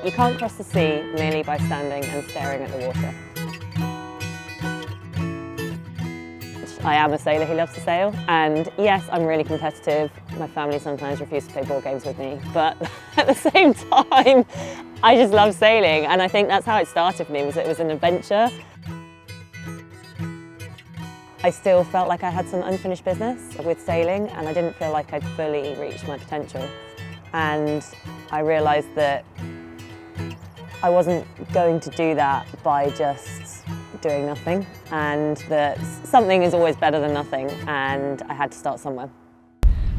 You can't cross the sea merely by standing and staring at the water. I am a sailor who loves to sail, and yes, I'm really competitive. My family sometimes refuse to play board games with me, but at the same time, I just love sailing, and I think that's how it started for me, it was an adventure. I still felt like I had some unfinished business with sailing, and I didn't feel like I'd fully reached my potential. And I realised that I wasn't going to do that by just doing nothing, and that something is always better than nothing, and I had to start somewhere.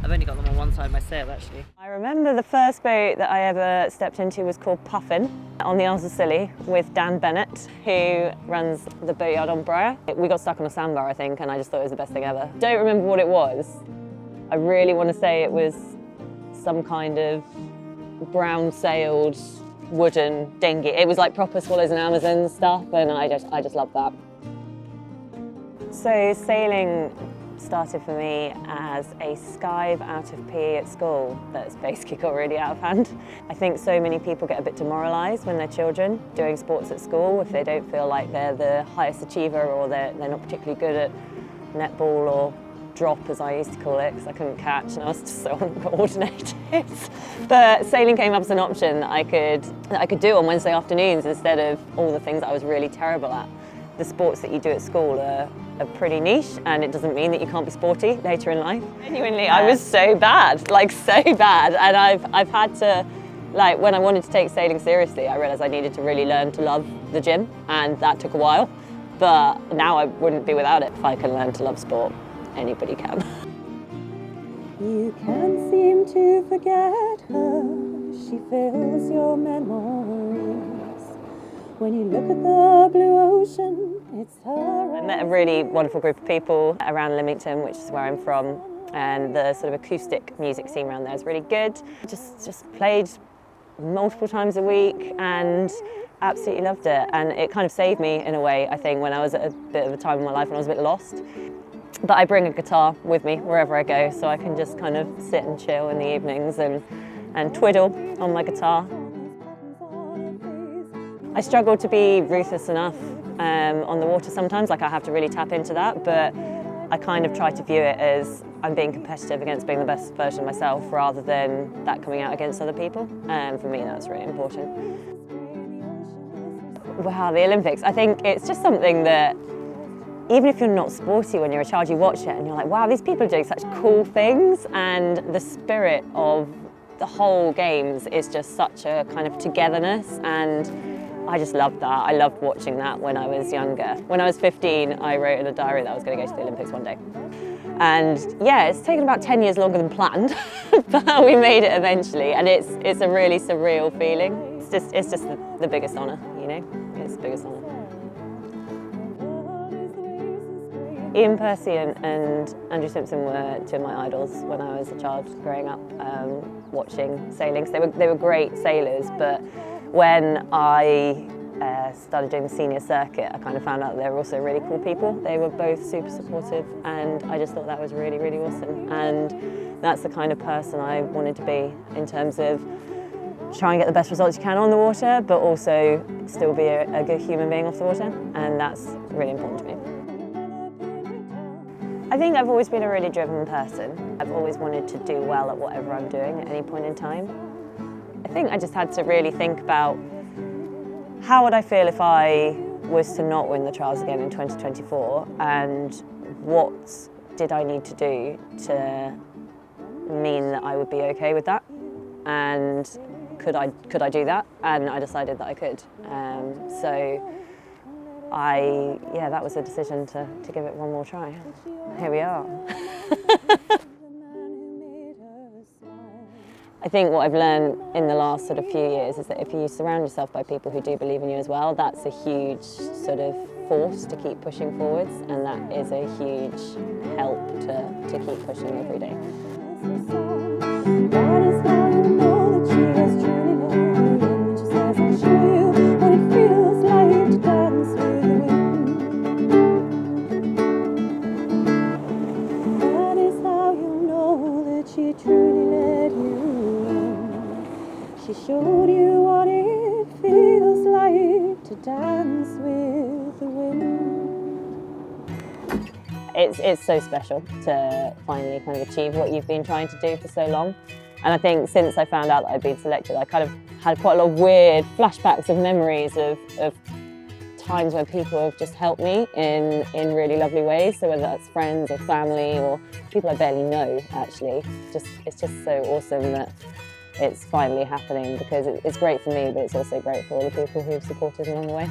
I've only got them on one side of my sail, actually. I remember the first boat that I ever stepped into was called Puffin on the Isles of Scilly with Dan Bennett, who runs the boatyard on Briar. We got stuck on a sandbar, I think, and I just thought it was the best thing ever. Don't remember what it was. I really want to say it was some kind of brown-sailed wooden dinghy. It was like proper Swallows and Amazons stuff, and I just loved that. So sailing started for me as a skive out of PE at school that's basically got really out of hand. I think so many people get a bit demoralised when they're children doing sports at school if they don't feel like they're the highest achiever, or they're not particularly good at netball or drop, as I used to call it, because I couldn't catch and I was just so uncoordinated. But sailing came up as an option that I could do on Wednesday afternoons instead of all the things that I was really terrible at. The sports that you do at school are pretty niche, and it doesn't mean that you can't be sporty later in life. Genuinely, I was so bad, like so bad, and I've had to, like, when I wanted to take sailing seriously, I realised I needed to really learn to love the gym, and that took a while. But now I wouldn't be without it. If I can learn to love sport, anybody can. You can't seem to forget her, she fills your memories. When you look at the blue ocean, it's her. I met a really wonderful group of people around Leamington, which is where I'm from, and the sort of acoustic music scene around there is really good. Just played multiple times a week and absolutely loved it, and it kind of saved me in a way, I think, when I was at a bit of a time in my life when I was a bit lost. But I bring a guitar with me wherever I go, so I can just kind of sit and chill in the evenings and twiddle on my guitar. I struggle to be ruthless enough on the water sometimes, like I have to really tap into that, but I kind of try to view it as I'm being competitive against being the best version of myself rather than that coming out against other people, and for me that's really important. Wow, the Olympics, I think it's just something that even if you're not sporty when you're a child, you watch it and you're like, wow, these people are doing such cool things, and the spirit of the whole games is just such a kind of togetherness, and I just loved that. I loved watching that when I was younger. When I was 15, I wrote in a diary that I was going to go to the Olympics one day. And yeah, it's taken about 10 years longer than planned, but we made it eventually, and it's a really surreal feeling. It's just the biggest honour, you know? It's the biggest honour. Ian Percy and Andrew Simpson were two of my idols when I was a child growing up, watching sailing. So they were great sailors, but when I started doing the senior circuit, I kind of found out that they were also really cool people. They were both super supportive, and I just thought that was really, really awesome. And that's the kind of person I wanted to be, in terms of try and get the best results you can on the water, but also still be a good human being off the water, and that's really important to me. I think I've always been a really driven person. I've always wanted to do well at whatever I'm doing at any point in time. I think I just had to really think about how would I feel if I was to not win the trials again in 2024, and what did I need to do to mean that I would be okay with that, and could I do that? And I decided that I could. That was a decision to give it one more try. Here we are. I think what I've learned in the last sort of few years is that if you surround yourself by people who do believe in you as well, that's a huge sort of force to keep pushing forwards, and that is a huge help to keep pushing every day. She truly let you in. She showed you what it it feels like to dance with the wind. It's so special to finally kind of achieve what you've been trying to do for so long. And I think since I found out that I'd been selected, I kind of had quite a lot of weird flashbacks of memories of times where people have just helped me in really lovely ways. So whether that's friends or family or people I barely know, actually, it's just so awesome that it's finally happening, because it's great for me, but it's also great for all the people who've supported me along the way.